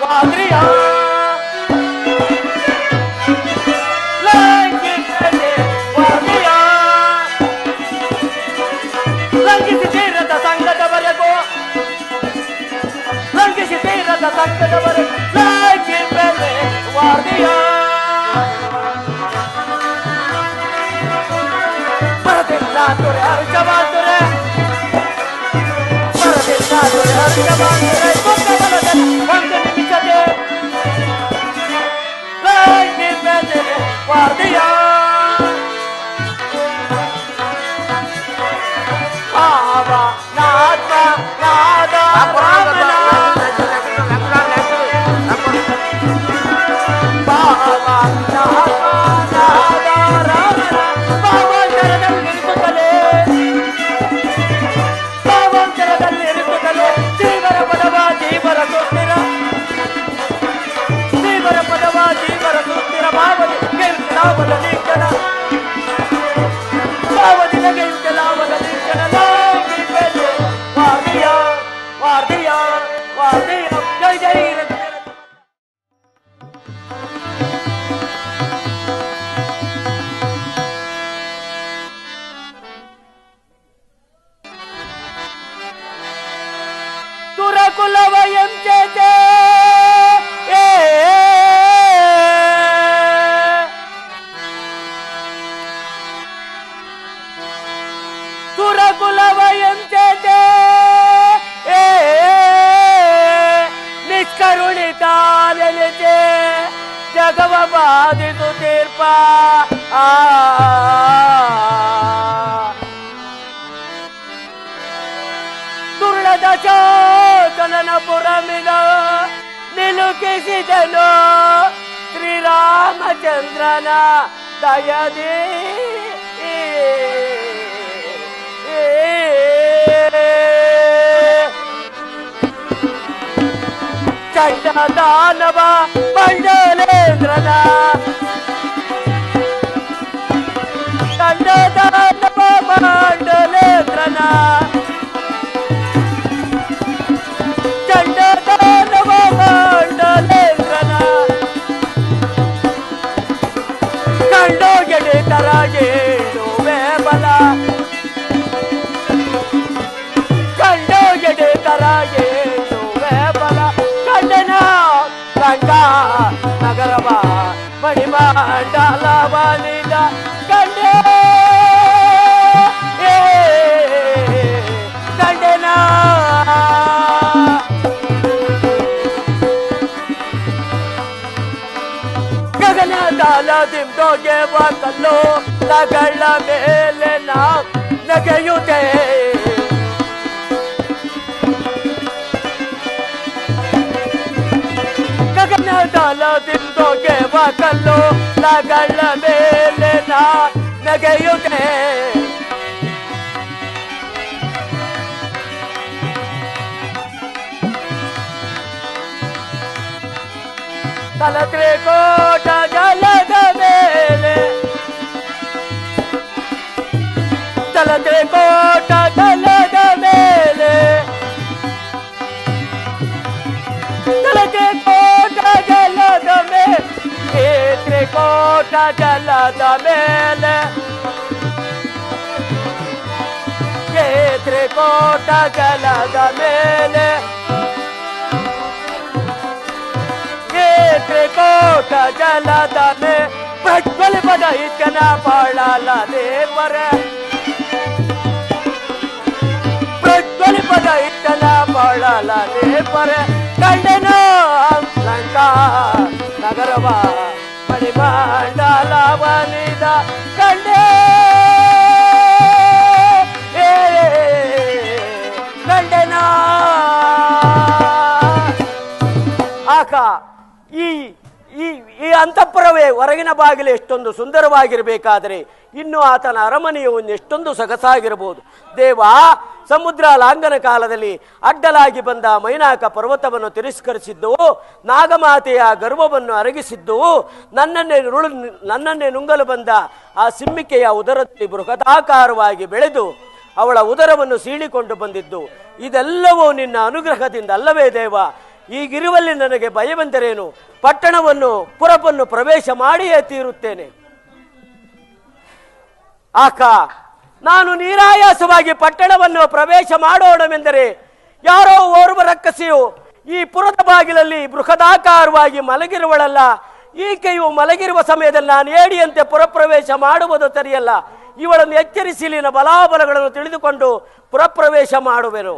ವಾದ್ರಿಯ ಲಂಘಿಸಿ ತೀರದ ಸಂಘದವರೆಗೂ ಲಂಘಿಸಿ ತೀರದ ಸಂಘದವರೆಗೂ ಲಂಘಿಸದೆ ವಾರ್ದಿಯ ಬರದಿಲ್ಲ ದೊರೆ ಹರ್ಷವಾದರೆ ಬರದಿಲ್ಲ ದೊರೆ ಹರ್ಷವಾದರೆ ಬಲದಲ್ಲಿ ಒಂದು ನಿಮಿಷದೆ ಲಂಘಿಸದೆ ವಾರ್ದಿಯ కులవయం చేతే కులవయం చేతే నిష్కరుణితాలెలిచే జగవ బాధితు తీర్ప ದಶೋಚನಪುರಮಿದ ನಿಲುಕಿಸಿದನು ಶ್ರೀರಾಮಚಂದ್ರನ ದಯದಿ ಚಂಡದಾನವ ಮಂಡಲೇಂದ್ರನ ಚಂಡದಾನವ ಮಂಡಲೇಂದ್ರನ ಕಂಡೋಗೆಡೆ ತರಗೇಳುವೆ ಬಲ ಕಂಡೋಗೆಡೆ ತರಗೇಳುವೆ ಬಲ ಕಂಡನ ಗಂಗಾ ನಗರವ ಮಣಿಮಾಂಡಲವನಿದ ಕಂಡೆ ಕಂಡನ ದಿಂದೋಗೆ ಕಲ್ಲು ತಗಳ ಮೇಲೆ ನಾ ನಗೆಯುತ್ತೆ ಗಗನದಾಲ ದಿಂದೋಗೆ ಕಲ್ಲು ತಗಳ ಮೇಲೆ ನಾ ನಗೆಯುತ್ತೆ ತಲತ್ರೆ ಕೋಟ ಜಲದ ಮೇಲೆ ತಲತ್ರೆ ಕೋಟ ಜಲದ ಮೇಲೆ ತಲತ್ರೆ ಕೋಟ ಜಲದ ಮೇಲೆ ತ್ರಿಕೋಟ ಜಲದ ಮೇಲೆ ತ್ರಿಕೋಟ ಜಲದ ಮೇಲೆ ತ್ರಿಕೋಟ ಜಲದ ಮೇ ಪ್ರಜ್ವಲ ಪದ ಇಕ್ಕನ ಪಾಳಲ ದೇವರ ಪ್ರಜ್ವಲ ಪದ ಇಕ್ಕನ ಪಾಳಲ ದೇವರ ಕಂಡನ ಲಂಕಾ ನಗರವ ಮಣಿಮಾಂಡಲವನಿದ ಕಂಡೆ ಕಂಡನ ಆಕ ಈ ಅಂತಃಪುರವೇ ಹೊರಗಿನ ಬಾಗಿಲು ಎಷ್ಟೊಂದು ಸುಂದರವಾಗಿರಬೇಕಾದರೆ ಇನ್ನು ಆತನ ಅರಮನೆಯು ಎಷ್ಟೊಂದು ಸೊಗಸಾಗಿರಬಹುದು. ದೇವ, ಸಮುದ್ರ ಲಾಂಘನ ಕಾಲದಲ್ಲಿ ಅಡ್ಡಲಾಗಿ ಬಂದ ಮೈನಾಕ ಪರ್ವತವನ್ನು ತಿರಸ್ಕರಿಸಿದ್ದು, ನಾಗಮಾತೆಯ ಗರ್ವವನ್ನು ಅರಗಿಸಿದ್ದು, ನನ್ನನ್ನೇ ನುಂಗಲು ಬಂದ ಆ ಸಿಮ್ಮಿಕೆಯ ಉದರದಲ್ಲಿ ಬೃಹದಾಕಾರವಾಗಿ ಬೆಳೆದು ಅವಳ ಉದರವನ್ನು ಸೀಳಿಕೊಂಡು ಬಂದಿದ್ದು, ಇದೆಲ್ಲವೂ ನಿನ್ನ ಅನುಗ್ರಹದಿಂದ ಅಲ್ಲವೇ ದೇವ? ಈಗಿರುವಲ್ಲಿ ನನಗೆ ಭಯವೆಂದರೇನು? ಪಟ್ಟಣವನ್ನು ಪುರವನ್ನು ಪ್ರವೇಶ ಮಾಡಿಯೇ ತೀರುತ್ತೇನೆ. ಆಕ ನಾನು ನೀರಾಯಾಸವಾಗಿ ಪಟ್ಟಣವನ್ನು ಪ್ರವೇಶ ಮಾಡೋಣವೆಂದರೆ ಯಾರೋ ಓರ್ವ ರಕ್ಕಸಿಯು ಈ ಪುರದ ಬಾಗಿಲಲ್ಲಿ ಬೃಹದಾಕಾರವಾಗಿ ಮಲಗಿರುವಳಲ್ಲ. ಈಕೆಯು ಮಲಗಿರುವ ಸಮಯದಲ್ಲಿ ನಾನು ಏಡಿಯಂತೆ ಪುರಪ್ರವೇಶ ಮಾಡುವುದು ಸರಿಯಲ್ಲ. ಇವಳನ್ನು ಎಚ್ಚರಿಸಿ ಇಲ್ಲಿನ ಬಲಾಬಲಗಳನ್ನು ತಿಳಿದುಕೊಂಡು ಪುರಪ್ರವೇಶ ಮಾಡುವೆನು.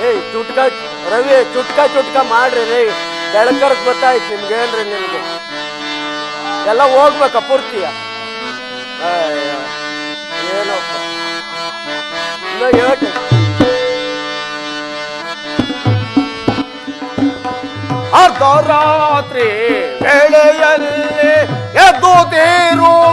ಏಯ್ ಚುಟ್ಕ ರವಿ, ಚುಟ್ಕ ಮಾಡ್ರಿ ರೀ, ಬೆಳಕರ್ಕ್ ಗೊತ್ತಾಯ್ತು ನಿಮ್ಗೇನ್ರಿ? ನಿಮ್ಗೆ ಎಲ್ಲ ಹೋಗ್ಬೇಕ ಪೂರ್ತಿಯ? ಏನಪ್ಪ ಇನ್ನ ಹೇಳ್ರಿ. ಅರ್ಧರಾತ್ರಿ ವೇಳೆಯಲ್ಲಿ ಎದ್ದು ತಿರುಗಾಡುವಂತ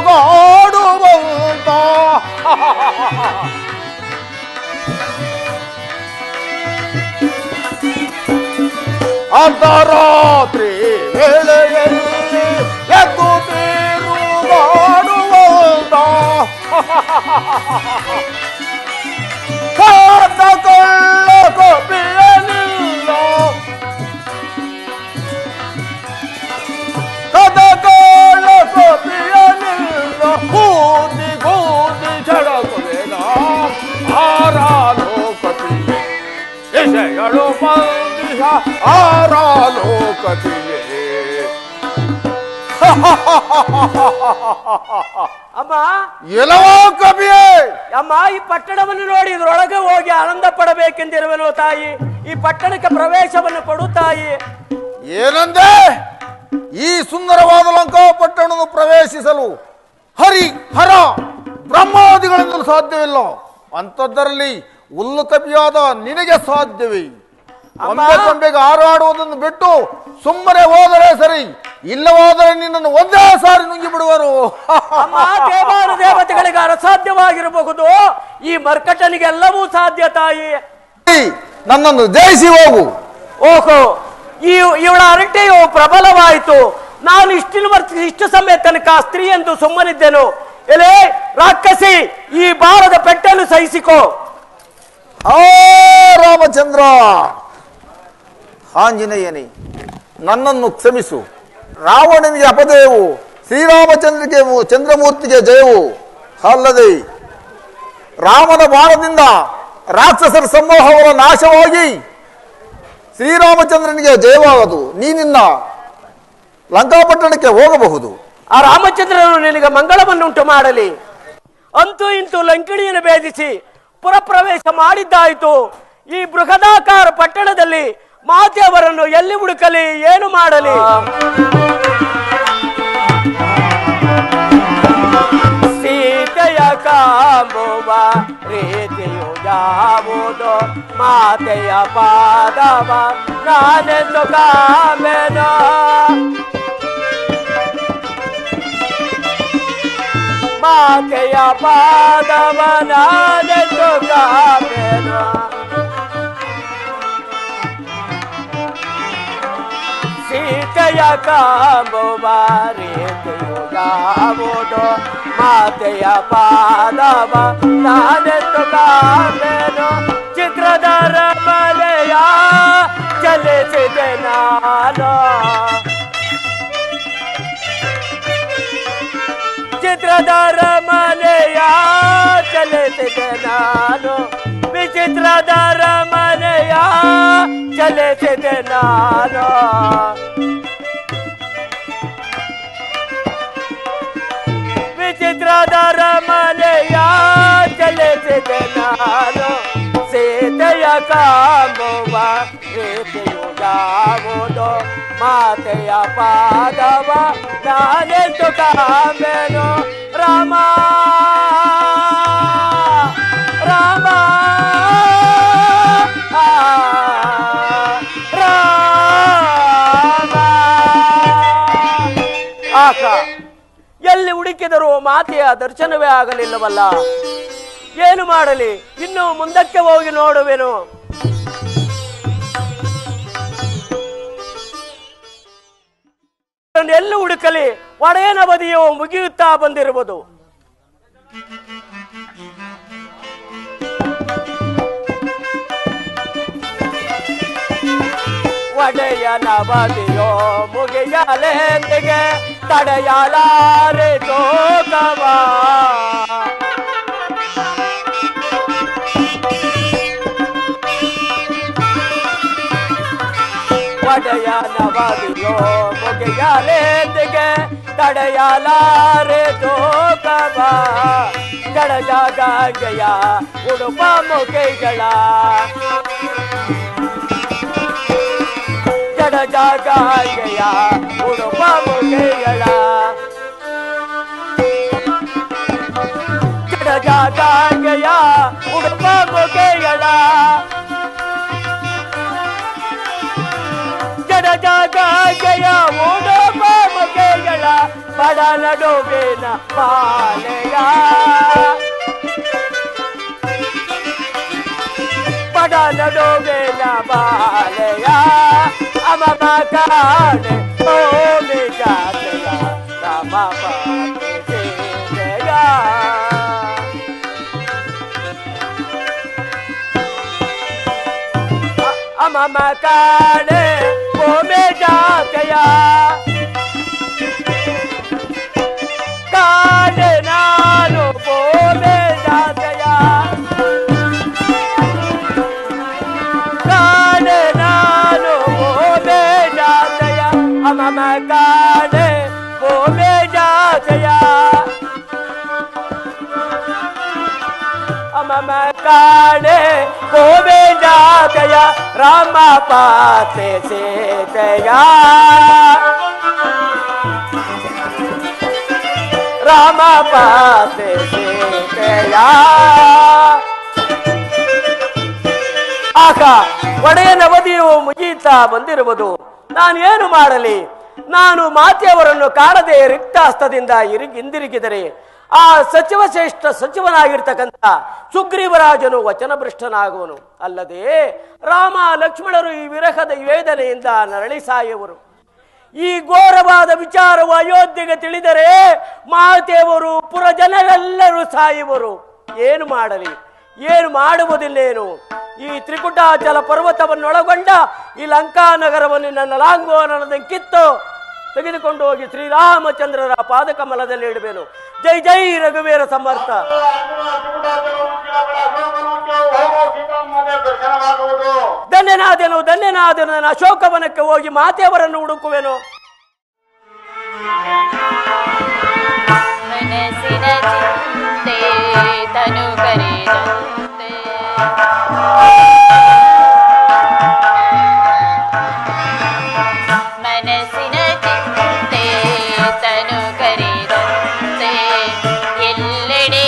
ಅರ್ಧರಾತ್ರಿ ವೇಳೆಯಲ್ಲಿ ಎದ್ದು ತಿರುಗಾಡುವಂತ ಕಾತಕೊಳ್ಳ ಕಪಿಯನಿಲ್ಲ ಕದಕೊಳ್ಳ ಕಪಿಯನಿಲ್ಲ ಕೂದಿ ಕೂದಿ ಜಡಕವೇನ ಆರಾಲೋಕತಿಯೇ ವಿಷಯಳು ಮಂದಿಯ ಆರಾಲೋಕತಿಯೇ. ಅಮ್ಮ ಎಲ್ಲವೋ ಕಪಿಯೇ, ಅಮ್ಮ ಈ ಪಟ್ಟಣವನ್ನು ನೋಡಿ ಇದರೊಳಗೆ ಹೋಗಿ ಆನಂದ ಪಡಬೇಕೆಂದಿರುವೆನೋ ತಾಯಿ. ಈ ಪಟ್ಟಣಕ್ಕೆ ಪ್ರವೇಶವನ್ನು ಕೊಡು ತಾಯಿ. ಏನಂದೆ? ಈ ಸುಂದರವಾದ ಲಂಕಾಪಟ್ಟಣವನ್ನು ಪ್ರವೇಶಿಸಲು ಹರಿ ಹರ ಬ್ರಹ್ಮಾದಿಗಳಿಂದಲೂ ಸಾಧ್ಯವಿಲ್ಲ. ಅಂಥದ್ದರಲ್ಲಿ ಹುಲ್ಲು ಕಪಿಯಾದ ನಿನಗೆ ಸಾಧ್ಯವೇ? ಕೊಂಬೆಗೆ ಹಾರಾಡುವುದನ್ನು ಬಿಟ್ಟು ಸುಮ್ಮನೆ ಹೋದರೆ ಸರಿ, ಇಲ್ಲವಾದರೆ ನಿನ್ನನ್ನು ಒಂದೇ ಸಾರಿ ನುಂಗಿ ಬಿಡುವರು. ದೇವಾನು ದೇವತೆಗಳಿಗೆ ಅಸಾಧ್ಯವಾಗಿರಬಹುದು, ಈ ಮರ್ಕಟನಿಗೆ ಎಲ್ಲವೂ ಸಾಧ್ಯ ತಾಯಿ. ನನ್ನನ್ನು ಜಯಿಸಿ ಹೋಗು. ಓಹೋ, ಇವಳ ಅರಟೆಯು ಪ್ರಬಲವಾಯಿತು. ನಾನು ಇಷ್ಟು ಸಮಯ ತನಕ ಸ್ತ್ರೀ ಎಂದು ಸುಮ್ಮನಿದ್ದೆನು. ಎಲೆ ರಾಕ್ಷಸಿ, ಈ ಬಾರದ ಪೆಟ್ಟನ್ನು ಸಹಿಸಿಕೋ. ಆ ರಾಮಚಂದ್ರ, ಆಂಜನೇಯನೇ, ನನ್ನನ್ನು ಕ್ಷಮಿಸು. ರಾವಣನಿಗೆ ಅಪಜಯವು, ಶ್ರೀರಾಮಚಂದ್ರಿಗೆ ಚಂದ್ರಮೂರ್ತಿಗೆ ಜಯವು. ಅಲ್ಲದೆ ರಾಮನ ಬಾಣದಿಂದ ರಾಕ್ಷಸರ ಸಮೂಹಗಳ ನಾಶವಾಗಿ ಶ್ರೀರಾಮಚಂದ್ರನಿಗೆ ಜಯವಾಗದು. ನೀನಿನ್ನ ಲಂಕಾಪಟ್ಟಣಕ್ಕೆ ಹೋಗಬಹುದು. ಆ ರಾಮಚಂದ್ರನು ನಿನಗೆ ಮಂಗಳವನ್ನುಂಟು ಮಾಡಲಿ. ಅಂತೂ ಇಂತೂ ಲಂಕಿಣಿಯನ್ನು ಭೇದಿಸಿ ಪುರಪ್ರವೇಶ ಮಾಡಿದ್ದಾಯಿತು. ಈ ಬೃಹದಾಕಾರ ಪಟ್ಟಣದಲ್ಲಿ ಮಾತೆಯವರನ್ನು ಎಲ್ಲಿ ಹುಡುಕಲಿ, ಏನು ಮಾಡಲಿ? ಸೀತೆಯ ಕಾಂಬುವ ರೀತಿಯು ಯಾವುದು? ಮಾತೆಯ ಪಾದವ ನಾನೆಂದು ಕಾಮೆನೋ. ಮಾತೆಯ ಪಾದವ ನಾನೆಂದು ಕಾಮೆನೋ. ಸೀತೆಯ ಕಾಂಬುವ ರೀತಿಯು ಯಾವುದು? ಮಾತೆಯ ಪಾದವ ನಾನೆಂದು ಕಾಮೆನೋ. ಚಿತ್ರದರ ಮಲೆಯ ಚಲಿಸಿದೆ ನಾನು, ಚಿತ್ರದರ ಮನೆಯ ಚಲಿಸಿದೆ ನಾನು, ವಿಚಿತ್ರದರ ಮನೆಯ ಚಲಿಸಿದೆ ನಾನು. ವಿಚಿತ್ರದರ ಮನೆಯ ಚಲಿಸಿದೆ ನಾನು. ಸೀತೆಯ ಕಾಂಬುವ ರೀತಿಯು ಯಾವುದು? ಮಾತೆಯ ಪಾದವ ನಾನೆಂದು ಕಾಮೆನೋ. ರಾಮ ರಾಮ ರಾಮ. ಆಕ ಎಲ್ಲಿ ಹುಡುಕಿದರೂ ಮಾತೆಯ ದರ್ಶನವೇ ಆಗಲಿಲ್ಲವಲ್ಲ, ಏನು ಮಾಡಲಿ? ಇನ್ನು ಮುಂದಕ್ಕೆ ಹೋಗಿ ನೋಡುವೆನು. ಎಲ್ಲಿ ಹುಡುಕಲಿ? ಒಡೆಯನ ಬದಿಯು ಮುಗಿಯುತ್ತಾ ಬಂದಿರುವುದು. ನವದಿಯೋ ಮುಗಿಯಲೆಂದಿಗೆ ತಡೆಯಲಾರೆ ತೋಕವ ಒಡೆಯ ನವದಿಯೋ ಮುಗಿಯಲೆಂದಿಗೆ ತಡೆಯಲಾರೆ ತೋಕವ ಜಡಜಾಗಂಗೆಯ ಉಡುಪ ಮುಖಿಗಳ ಜಡಜಾಗಂಗೆಯ ಉಡುಪ ಮುಖಿಗಳ ಜಡಜಾಗಂಗೆಯ ಉಡುಪ ಮುಖಿಗಳ ಜಡಜಾಗಂಗೆಯ ಉಡುಪ ಮುಖಿಗಳ ಬಡ ನಡುವಿನ ಪಾಲೆಯ ಬಡ ನಡುವಿನ ಬಾಲೆಯ ಅಮಮ ಕಾಣೆ ಓಮಿ ಜಾತೆಯ ರಾಮ ಪಾತೆಯ ಅಮಮ ಕಾಣೆ ಓಮಿ ಜಾತೆಯ ಕಾಣೆ ನಾನು ಓಮಿ ಜಾತೆಯ ಕಾಣೆ ನಾನು ಓಮಿ ಜಾತೆಯ ಅಮಮ ಕಾಣೆ ಓಮಿ ಜಾತೆಯ ಅಮಮ ಕಾಣೆ ಓಮಿ ಜಾತೆಯ ರಾಮ ಪಾತೆ ಸೀತೆಯ ರಾಮ ಪಾತೆ ಸೀತೆಯ ಆಗ ಒಡೆಯ ನವದಿಯು ಮುಗಿಯುತ್ತಾ ಬಂದಿರುವುದು. ನಾನು ಏನು ಮಾಡಲಿ? ನಾನು ಮಾತೆಯವರನ್ನು ಕಾಣದೆ ರಿಕ್ತಾಸ್ತದಿಂದ ಹಿಂದಿರುಗಿದರೆ ಆ ಸಚಿವ ಶ್ರೇಷ್ಠ ಸಚಿವನಾಗಿರ್ತಕ್ಕಂಥ ಸುಗ್ರೀವರಾಜನು ವಚನಭ್ರಷ್ಟನಾಗುವನು. ಅಲ್ಲದೆ ರಾಮ ಲಕ್ಷ್ಮಣರು ಈ ವಿರಹದ ವೇದನೆಯಿಂದ ನರಳಿ ಸಾಯುವರು. ಈ ಘೋರವಾದ ವಿಚಾರವು ಅಯೋಧ್ಯೆಗೆ ತಿಳಿದರೆ ಮಾತೆಯವರು ಪುರಜನರೆಲ್ಲರೂ ಸಾಯುವರು. ಏನು ಮಾಡಲಿ? ಏನು ಮಾಡುವುದಿಲ್ಲೇನು? ಈ ತ್ರಿಕುಟಾಚಲ ಪರ್ವತವನ್ನೊಳಗೊಂಡ ಈ ಲಂಕಾ ನಗರವನ್ನು ನನ್ನ ಲಾಂಗೋನದಿಂದ ಕಿತ್ತು ತೆಗೆದುಕೊಂಡು ಹೋಗಿ ಶ್ರೀರಾಮಚಂದ್ರರ ಪಾದಕಮಲದಲ್ಲಿ ಇಡಬೇನು. ಜೈ ಜೈ ರಘುವೀರ ಸಮರ್ಥ. ಧನ್ಯನಾದೆನು ಧನ್ಯನಾದೆನು. ನಾನು ಅಶೋಕವನಕ್ಕೆ ಹೋಗಿ ಮಾತೆಯವರನ್ನು ಹುಡುಕುವೆನು. ಮನಸ್ಸಿನ ಚಿಂತೆ ತನು ಕರೆದಂತೆ ಮನಸ್ಸಿನ ಚಿಂತೆ ತನು ಕರೆದಂತೆ ಎಲ್ಲೆಡೆ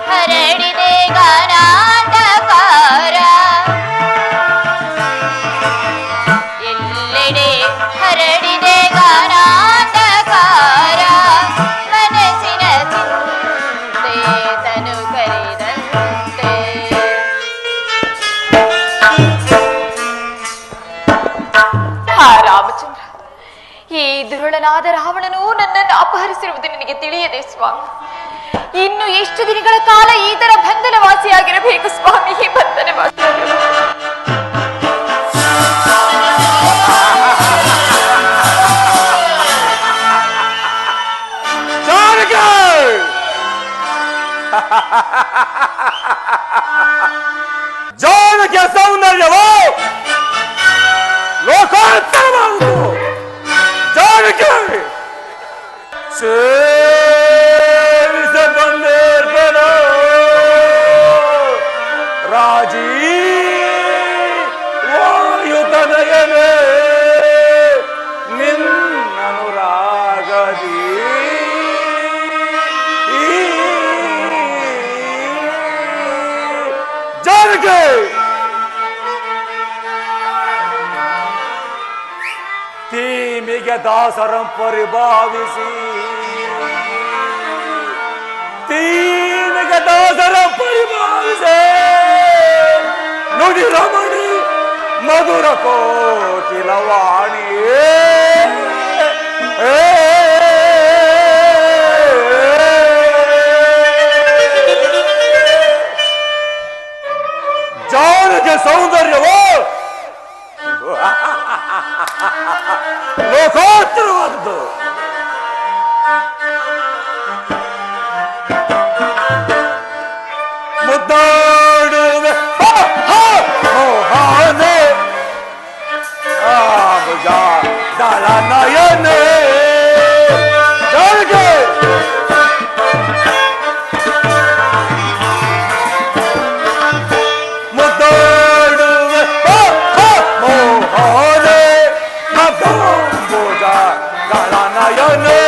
ಹರಡಿದೆ ಗಾನಾಂಧಕಾರ ಎಲ್ಲೆಡೆ ಹರಡಿದೆ ಗಾನಾಂಧಕಾರ ಮನಸ್ಸಿನ ಚಿಂತೆ ತನು ಕರೆದಂತೆ ರಾಮಚಂದ್ರ, ಈ ದುರುಳನಾದ ರಾವಣನು ನನ್ನನ್ನು ಅಪಹರಿಸಿರುವುದು ನಿನಗೆ ತಿಳಿಯದೆ ಸ್ವಾಮಿ. ಇನ್ನು ಎಷ್ಟು ದಿನಗಳ ಕಾಲ ಈ ತರ ಬಂಧನವಾಸಿಯಾಗಿರಬೇಕು ಸ್ವಾಮಿ? ಈ ಬಂಧನವಾಸಿಯಾಗಿರಬೇಕು. ಜಾನಕಿಯ ಸೌಂದರ್ಯವು ಲೋಕೋತ್ತರವಾದುದು. ಜಾನಕಿ ಸೇವಿಸ ಬಂದಿರ್ಬೆನು ರಾಜೀ ವಾಯುತನಯನೇ ನಿನ್ನನುರಾಗದಿ ಜಾನಕಿ ತೀಮಿಗೆ ದಾಸರಂ ಪರಿಭಾವಿಸಿ ತೀಮಿಗೆ ದಾಸರಂ ಪರಿಭಾವಿಸಿ ನುಡಿ ರಮಣಿ ಮಧುರ ಕೋಕಿಲವಾಣಿ ಜಾನಕಿ ಸೌಂದರ್ಯವು ಲೋಕೋತ್ತರವಾದದ್ದು. ಮುದ್ದಾಡುವೆ ಮೋಹನೆ ದಳ ನಯನೆ ಜೋರಿಗೆ ಮುದ್ದಾಡುವೆ ಮೋಹನೆ ಮದ್ದೋಂಬುಜ ದಳ ನಯನೆ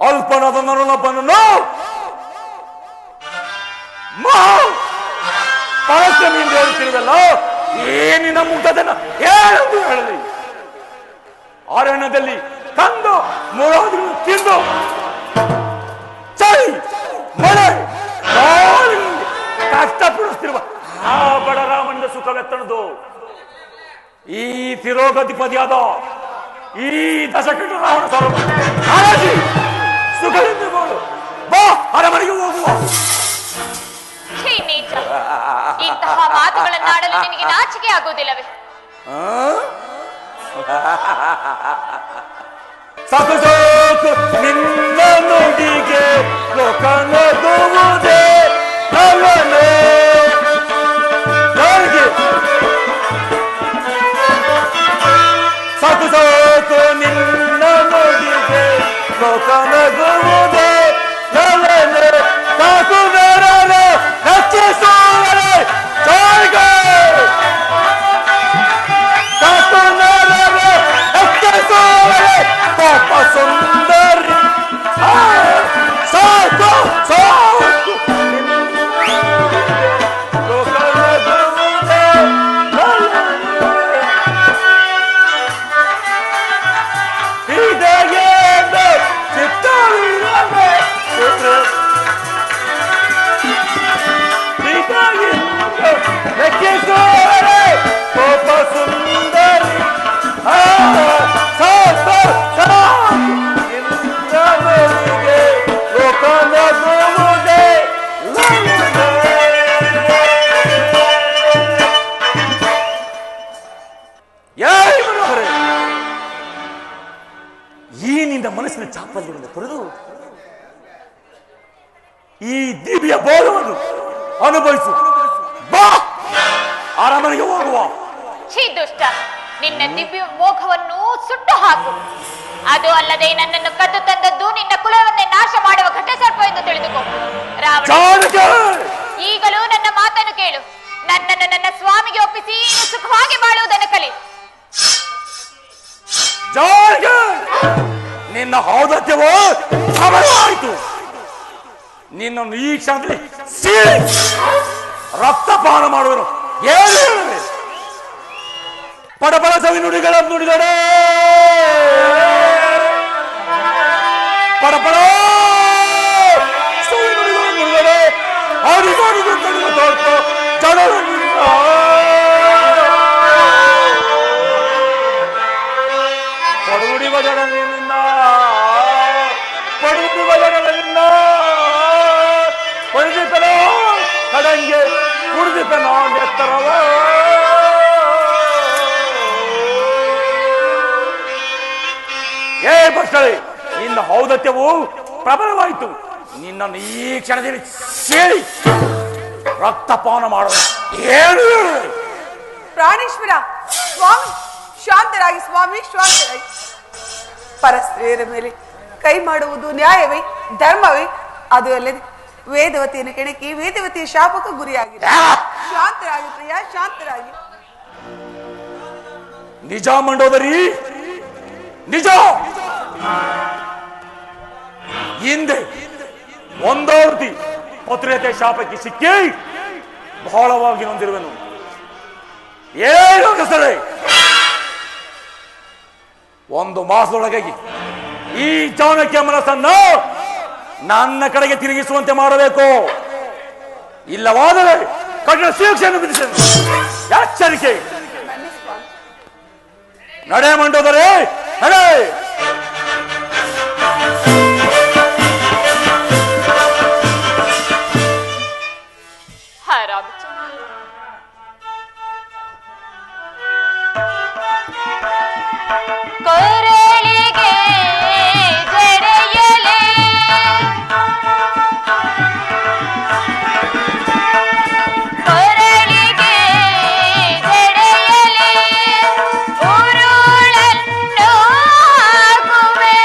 ಅಲ್ಪನಾದ ನರನೊಬ್ಬನನ್ನು ಪರಶ್ರಮಿಯಿಂದ ಹೇಳುತ್ತಿರುವಲ್ಲ, ಏನಿನ ಮುಗ್ಧದನ್ನ ಹೇಳಲು ಹೇಳಲಿ. ಅರಣ್ಯದಲ್ಲಿ ತಂದು ಮುರಾದಿಗಳು ತಿಂದು ಚಳಿ ಮಳೆ ಕಷ್ಟಪಡಿಸುತ್ತಿರುವ ಆ ಬಡರಾಮನ ಸುಖವೆತ್ತಣದು ಈ ತಿರೋಗಧಿಪತಿಯಾದ ಈ ದಶಕಂಡ ರಾವಣ ಸಾರಾಜಿ ಸುಖದಿಂದಗಳು ಬಾ ಅರಮನೆಗೆ ಹೋಗುವ. ಇಂತಹ ಮಾತುಗಳನ್ನಾಡಲು ನಿನಗೆ ನಾಚಿಕೆ ಆಗುವುದಿಲ್ಲವೇ? ಸಾಕು ಸಾಕು ನಿನ್ನ ನುಡಿಗೆ ಲೋಕ ನಗುವುದೇ ನವನೇ. ಸಾಕು ಸಾಕು ನಿನ್ನ ನುಡಿಗೆ ಲೋಕ ನಗುವುದೇ ನವನೇ. ಸಾಕು ಬೇರೆ ರಚಿಸುವರೆ ಜೋರಿಗೆ ಸಾಕು ನರರೆ ರಚಿಸುವರೆ ಪಾಪ ಸುಂದರಿ. ಸಾಕು ಸಾಕು ಲೋಕ ನಗುವುದೇ ಹೃದಯದ ಚಿತ್ತವಿಲ್ಲದೆ ರಚಿಸುವರೆ ಪಾಪ ಸುಂದರಿ. ಸಾಕು ಸಾಕು ಇಂದ್ರನಿಗೆ ಲೋಕ ನಗುವುದೇ ಈ ನಿನ್ನ ಮನಸ್ಸಿನ ಚಾಪಲ್ಯವನ್ನು ತೊರೆದು ಈ ದಿವ್ಯ ಬೋಧವನ್ನು ಅನುಭವಿಸು. ಬಾ ಅರಮನೆಗೆ ಹೋಗುವ. ಛೀ ದುಷ್ಟ, ನಿನ್ನ ದಿವ್ಯ ಮೋಹವನ್ನು ಸುಟ್ಟು ಹಾಕು. ಅದು ಅಲ್ಲದೆ ನನ್ನನ್ನು ಕದ್ದು ತಂದದ್ದು ನಿನ್ನ ಕುಲವನ್ನೇ ನಾಶ ಮಾಡುವ ಘಟಸರ್ಪ ಎಂದು ತಿಳಿದುಕೋ. ರಾವಣ, ಈಗಲೂ ನನ್ನ ಮಾತನ್ನು ಕೇಳು. ನನ್ನನ್ನು ನನ್ನ ಸ್ವಾಮಿಗೆ ಒಪ್ಪಿಸಿ ಸುಖವಾಗಿ ಬಾಳುವುದನ್ನು ಕಲಿ. ನಿನ್ನ ನಿನ್ನ ಔದಾತ್ಯವೋ ಆಯಿತು. ನಿನ್ನನ್ನು ಈ ಕ್ಷಣದಲ್ಲಿ ರಕ್ತಪಾನ ಮಾಡುವರು. ಏನು ಹೇಳುವೆ? ಪಡಪಡ ಸವಿ ನುಡಿಗಳನ್ನು ನುಡಿದಡೆ, ಪಡಪಡ ಸವಿ ನುಡಿಗಳನ್ನು ನುಡಿದಡೆ, ಆಡಿದಾಡಿದು ಕಡಿಮೆ ತೋರ್ತು ಚಡರ ಪಡುಡಿ ಬಜಡನಿಂದ ಪಡುಡಿ ಬಜಡನಿಂದ ಪಡೆದಿದ್ದನೋ ಕಡಂಗೆ ಕುಡಿದಿದ್ದನೋ ಎತ್ತರವ. ಏ ಭ್ರಷ್ಟರೇ, ನಿನ್ನ ಔದಾತ್ಯವು ಪ್ರಬಲವಾಯಿತು. ನಿನ್ನನ್ನು ಈ ಕ್ಷಣದಲ್ಲಿ ಸೇರಿ ರಕ್ತಪಾನ ಮಾಡೋದು. ಏನು ಪ್ರಾಣೇಶ್ವರ ಸ್ವಾಮಿ, ಶಾಂತರಾಗಿ ಸ್ವಾಮಿ, ಶಾಂತರಾಗಿ. ಪರಸ್ತ್ರೀಯರ ಮೇಲೆ ಕೈ ಮಾಡುವುದು ನ್ಯಾಯವೇ, ಧರ್ಮವೇ? ಅದು ಅಲ್ಲದೆ ವೇದವತಿಯನ್ನು ಕೆಣಕಿ ವೇದವತಿಯ ಶಾಪಕ್ಕೆ ಗುರಿಯಾಗಿದೆ. ಶಾಂತರಾಗಿ ಪ್ರಿಯ, ಶಾಂತರಾಗಿ. ನಿಜ ಮಂಡೋದರಿ, ನಿಜ. ಹಿಂದೆ ಒಂದಾವೃತ್ತಿ ಪತ್ರಿಯತೆ ಶಾಪಕ್ಕೆ ಸಿಕ್ಕಿ ಬಹಳವಾಗಿ ನೊಂದಿರುವೆನು. ಏನು ಸರಿ, ಒಂದು ಮಾಸದೊಳಗೆ ಈ ಚಾಣಕ್ಯ ಮನಸ್ಸನ್ನು ನನ್ನ ಕಡೆಗೆ ತಿರುಗಿಸುವಂತೆ ಮಾಡಬೇಕು. ಇಲ್ಲವಾದರೆ ಕಠಿಣ ಶಿಕ್ಷೆಯನ್ನು ವಿಧಿಸಲು ಎಚ್ಚರಿಕೆ. ನಡೆ ಮಂಡೋದರೆ ನಡೆ. ಕೊರಳಿಗೆ ಜಡೆಯಲೆ ಕೊರಳಿಗೆ ಜಡೆಯಲೆ ಉರುಳನ್ನು ಹಾಕುವೆ.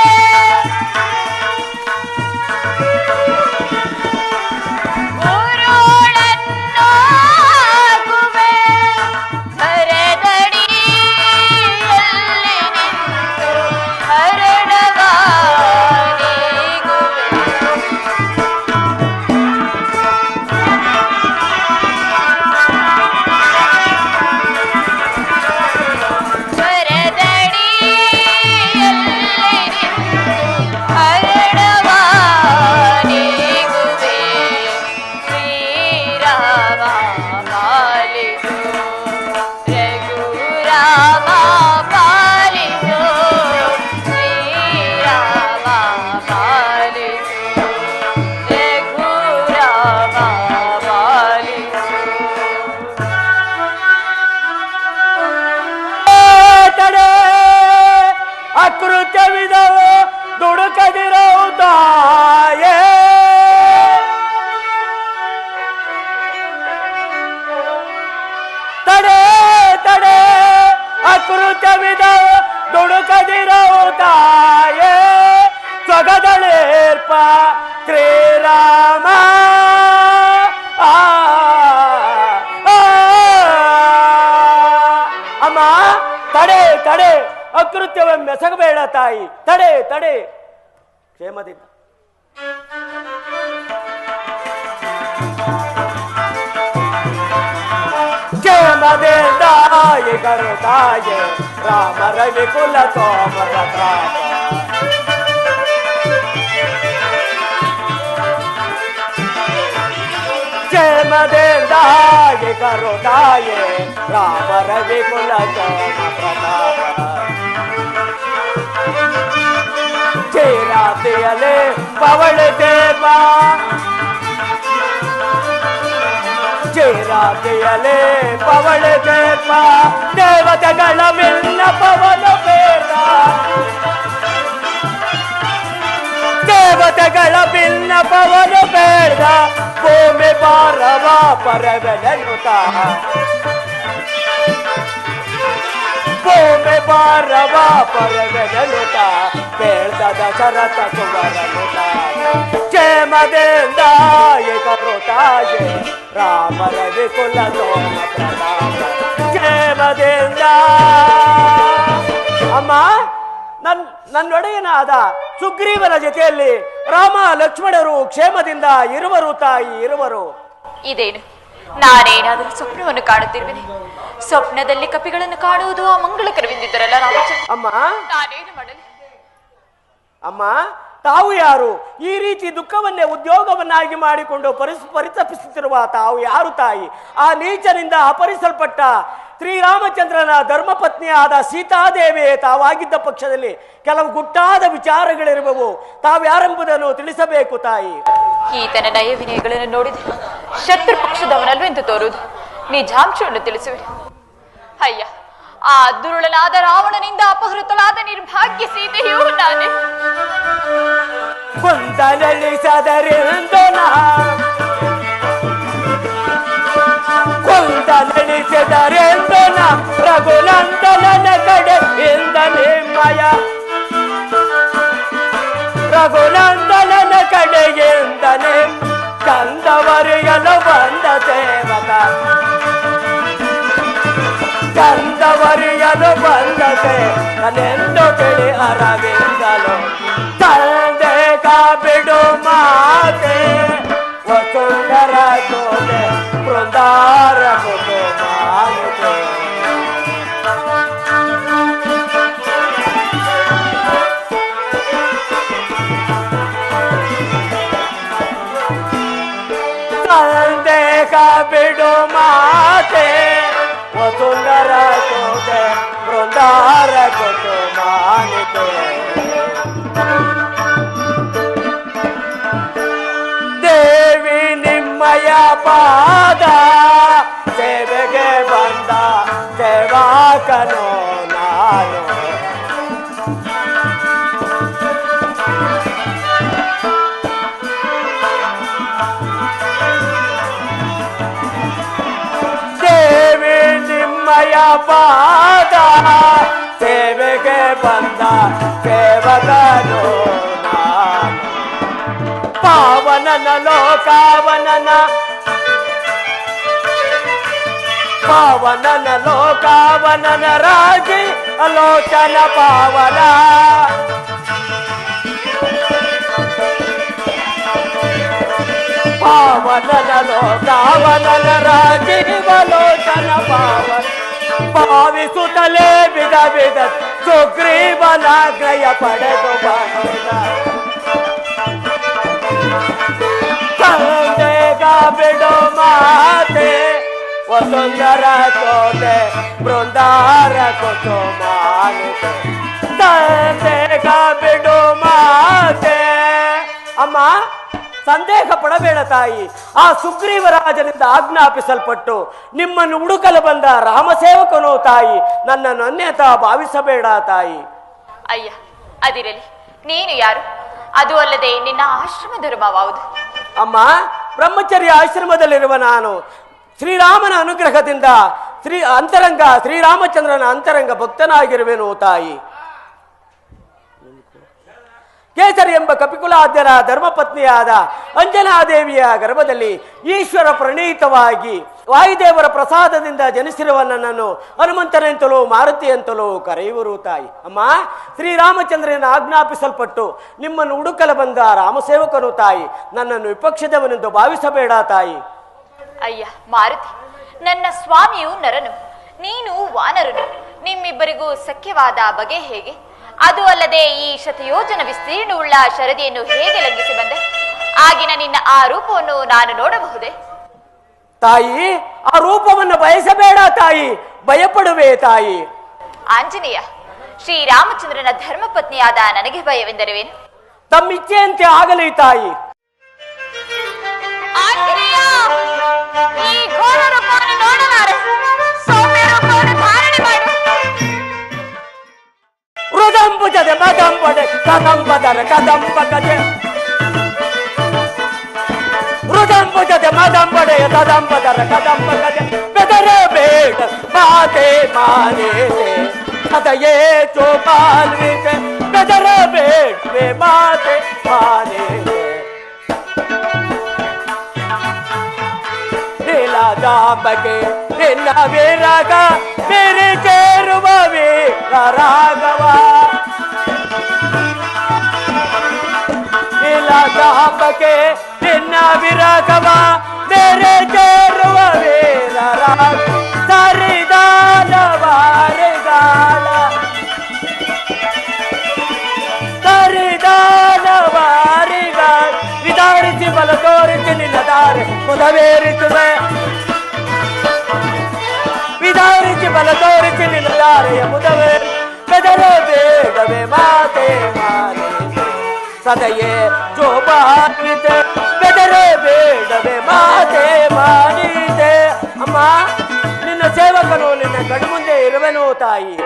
ಉರುಳನ್ನು ಹಾಕುವೆ. ಹರದಡಿಯಲ್ಲಿ ನಿಂತು ಹರಡವಾನಿಗುವೆ. ಶ್ರೀರಾಮ ಪಾಲಿಸು, ರಘುರಾಮ ಪಾಲಿಸು, ಶ್ರೀರಾಮ ಪಾಲಿಸು, ರಘುರಾಮ ಪಾಲಿಸು. ತಡೆ, ಅಕೃತ್ಯವಿದವು ದುಡುಕದಿರವು ತಾಯೇ. ತಡೆ ತಡೆ, ಅಕೃತ್ಯವಿದವು ದುಡುಕದಿರವು ತಾಯೇ. ಸೊಗದಳೇರ್ಪ ಶ್ರೀರಾಮ. ಅಮ್ಮ ತಡೆ ತಡೆ, ಅಕೃತ್ಯವೆಂಬೆಸಗಬೇಡ ತಾಯಿ. ತಡೆ ತಡೆ, ಕ್ಷೇಮದಿಂದ. ಕ್ಷೇಮದಿಂದ ಈಗರು ತಾಯೆ, ರಾಮ ರವಿ ಕುಲ ಸೋಮ ಪ್ರತಾಪ. ಕ್ಷೇಮದಿಂದ ಈಗರು ತಾಯೆ, ರಾಮ ರವಿ ಕುಲ ಸೋಮ ಪ್ರತಾಪ. ಚೇರಾತಿಯಲೆ ಪವಳ ದೇವ, ಚೇರಾತಿಯಲೆ ಪವಳ ದೇವ. ದೇವತೆಗಳ ವಿನ್ನಪವನ ಬೇಡ, ದೇವತೆಗಳ ವಿನ್ನಪವನ ಬೇಡ. ಭೂಮಿ ಭಾರವ ಪರವೆನೆನ್ನುತ್ತ, ಭೂಮಿ ಭಾರವ ಪರವೆನೆನ್ನುತ್ತ ಬೇಡ್ದ ದಶರಥ ಕುವರನುತ. ಕ್ಷೇಮದಿಂದ ಏಕರು ತಾಯೆ, ರಾಮ ರವಿ ಕುಲ ಸೋಮ ಪ್ರತಾಪ. ಕ್ಷೇಮದಿಂದ. ಅಮ್ಮ, ನನ್ನೊಡೆಯನಾದ ಸುಗ್ರೀವನ ಜೊತೆಯಲ್ಲಿ ರಾಮ ಲಕ್ಷ್ಮಣರು ಕ್ಷೇಮದಿಂದ ಇರುವರು ತಾಯಿ, ಇರುವರು. ಇದೇನು, ನಾನೇನಾದರೂ ಸ್ವಪ್ನವನ್ನು ಕಾಣುತ್ತಿರುವೆನೆ? ಸ್ವಪ್ನದಲ್ಲಿ ಕಪಿಗಳನ್ನು ಕಾಣುವುದು ಆ ಮಂಗಳಕರವೆಂದಿದ್ದರಲ್ಲ ರಾಮಚಂದ್ರ. ಅಮ್ಮ, ನಾನೇನು ಮಾಡಲಿ? ಅಮ್ಮ, ತಾವು ಯಾರು? ಈ ರೀತಿ ದುಃಖವನ್ನೇ ಉದ್ಯೋಗವನ್ನಾಗಿ ಮಾಡಿಕೊಂಡು ಪರಿತಪಿಸುತ್ತಿರುವ ತಾವು ಯಾರು ತಾಯಿ? ಆ ನೀಚನಿಂದ ಅಪಹರಿಸಲ್ಪಟ್ಟ ಶ್ರೀರಾಮಚಂದ್ರನ ಧರ್ಮಪತ್ನಿಯಾದ ಸೀತಾದೇವಿಯೇ ತಾವಾಗಿದ್ದ ಪಕ್ಷದಲ್ಲಿ ಕೆಲವು ಗುಟ್ಟಾದ ವಿಚಾರಗಳಿರುವವು. ತಾವ್ಯಾರೆಂಬುದನ್ನು ತಿಳಿಸಬೇಕು ತಾಯಿ. ಈತನ ನಯ ವಿನಯಗಳನ್ನು ನೋಡಿದರೆ ಶತ್ರು ಪಕ್ಷದವನಲ್ವೆಂದು ತೋರುವುದು. ನಿಜಾಂಶವನ್ನು ತಿಳಿಸುವೆ. ಅಯ್ಯ, ಆ ದುರುಳನಾದ ರಾವಣನಿಂದ ಅಪಹೃತಳಾದ ನಿರ್ಭಾಗ್ಯ ಸೀತೆಯೂ ನಾನೇ. ಕೊಂದಲಿಸದರೆಂದನ ರಘುನಂದನನ ಕಡೆಯಿಂದ ನಿಮ್ಮಯ, ರಘುನಂದನನ ಕಡೆಯಿಂದನೇ ಕಂದವರಿಯಲು ಬಂದ ಸೇವಕ, ಕಂದವರಿಯಲು ಬಂದತೆ ನನೆಂದು ತಿಳಿ ಅರವಿಂದಲು ತಂದೆ ಬಿಡು ಮಾತೆ ವಸುಂಧರ ತೋದೆ ಬೃಂದಾರ ಕುಟುಂಬ ತಂದೆ ಬಿಡು ಮಾತೆ ವಸುಂಧರ ತೋದೆ ಬೃಂದಾರ ಕುಟುಂಬ. ದೇವಿ ನಿಮ್ಮಯ ಪಾದ ಸೇವೆಗೆ ಬಂದ ಸೇವಾಕನೋ ನಾನು. ದೇವಿ ನಿಮ್ಮಯ ಪಾದ ಸೇವೆಗೆ ಬಂದ ಸೇವಕನೋ ನಾನು. ಪಾವನನ ಲೋಕಾವನನ, ಪಾವನನ ಲೋಕಾವನನ ರಾಜಿ ಅಲೋಚನ ಪಾವನ. ಪಾವನನ ಲೋಕಾವನನ ರಾಜೀವಲೋಚನ ಪಾವನ. ಭಾವಿಸುತ್ತಲೇ ಬಿದ ಬಿದ ಸುಗ್ರೀವನ ಗ್ರಯ ಪಡೆದು ಬಂದ ತಂದೆಗ ಬಿಡು ಮಾತೆ ವಸುಂಧರ ತೋದೆ ಬೃಂದಾರ ಕುಟುಂಬ. ತಂದೆಗ ಬಿಡು ಮಾತೆ. ಅಮ್ಮ, ಸಂದೇಹ ಪಡಬೇಡ ತಾಯಿ. ಆ ಸುಗ್ರೀವರಾಜನಿಂದ ಆಜ್ಞಾಪಿಸಲ್ಪಟ್ಟು ನಿಮ್ಮನ್ನು ಹುಡುಕಲು ಬಂದ ರಾಮಸೇವಕನು ತಾಯಿ. ನನ್ನನ್ನು ಅನ್ಯತಾ ಭಾವಿಸಬೇಡ ತಾಯಿ. ಅಯ್ಯ, ಅದಿರಲಿ. ನೀನು ಯಾರು? ಅದು ಅಲ್ಲದೆ ನಿನ್ನ ಆಶ್ರಮ ಧರ್ಮವಾವುದು? ಅಮ್ಮ, ಬ್ರಹ್ಮಚರ್ಯ ಆಶ್ರಮದಲ್ಲಿರುವ ನಾನು ಶ್ರೀರಾಮನ ಅನುಗ್ರಹದಿಂದ ಶ್ರೀರಾಮಚಂದ್ರನ ಅಂತರಂಗ ಭಕ್ತನಾಗಿರುವೆನು ತಾಯಿ. ಕೇಸರಿ ಎಂಬ ಕಪಿಕುಲಾದ್ಯರ ಧರ್ಮಪತ್ನಿಯಾದ ಅಂಜನಾದೇವಿಯ ಗರ್ಭದಲ್ಲಿ ಈಶ್ವರ ಪ್ರಣೀತವಾಗಿ ವಾಯುದೇವರ ಪ್ರಸಾದದಿಂದ ಜನಿಸಿರುವ ನನ್ನನ್ನು ಹನುಮಂತನೆಂತಲೂ ಮಾರುತಿಯಂತಲೂ ಕರೆಯುವರು ತಾಯಿ. ಅಮ್ಮ, ಶ್ರೀರಾಮಚಂದ್ರನ ಆಜ್ಞಾಪಿಸಲ್ಪಟ್ಟು ನಿಮ್ಮನ್ನು ಹುಡುಕಲು ಬಂದ ರಾಮಸೇವಕನು ತಾಯಿ. ನನ್ನನ್ನು ವಿಪಕ್ಷದವನೆಂದು ಭಾವಿಸಬೇಡ ತಾಯಿ. ಅಯ್ಯ ಮಾರುತಿ, ನನ್ನ ಸ್ವಾಮಿಯು ನರನು, ನೀನು ವಾನರನು. ನಿಮ್ಮಿಬ್ಬರಿಗೂ ಸಖ್ಯವಾದ ಬಗೆ ಹೇಗೆ? ಅದು ಅಲ್ಲದೆ ಈ ಶತಯೋಜನ ವಿಸ್ತೀರ್ಣವುಳ್ಳ ಶರದಿಯನ್ನು ಹೇಗೆ ಲಂಘಿಸಿ ಬಂದೆ? ಆಗಿನ ನಿನ್ನ ಆ ರೂಪವನ್ನು ನಾನು ನೋಡಬಹುದೇ? ತಾಯಿ, ಆ ರೂಪವನ್ನು ಬಯಸಬೇಡ ತಾಯಿ, ಭಯಪಡುವೆ ತಾಯಿ. ಆಂಜನೇಯ, ಶ್ರೀರಾಮಚಂದ್ರನ ಧರ್ಮಪತ್ನಿಯಾದ ನನಗೆ ಭಯವೆಂದರೇನು? ತಮ್ಮಿಚ್ಛೆಯಂತೆ ಆಗಲಿ ತಾಯಿ. ಆಂಜನೇಯ, ಈ ಘೋರ ರೂಪವನ್ನು ನೋಡಲಾರೆ, ಸೌಮ್ಯ ರೂಪವನ್ನು ಧಾರಣೆ ಮಾಡು. ಹೃದಂಬುಜದೆ ಮದಂಬಡೆ ಕದಂಬದರ ಕದಂಬ ಕಜೆ, ಹೃದಂಬುಜದೆ ಮದಂಬಡೆಯ ಕದಂಬದರ ಕದಂಬ ಕಜೆ. ಬೆದರಬೇಡ ಮಾತೆ ಮಾನೇತೆ ಸದಯೇ ಚೋಪಾಲ್ವಿತೆ, ಬೆದರಬೇಡ್ವೆ ಮಾತೆ ಮಾನೇತೆ. ಜಾಂಬಗೆ ನಿನ್ನ ವೀರಗ ಬೇರೆ ಸೇರುವ ವೀರ ರಾಘವ, ಸದಯೇ ಜೋಬಾಗಿದೆ ಬೆದರೇ ಬೇಡವೇ ಮಾತೆ ಮಾಡಿದೆ. ಅಮ್ಮ, ನಿನ್ನ ಸೇವಕನು ನಿನ್ನ ಕಣ್ಮುಂದೆ ಇರುವೆನು ತಾಯಿ.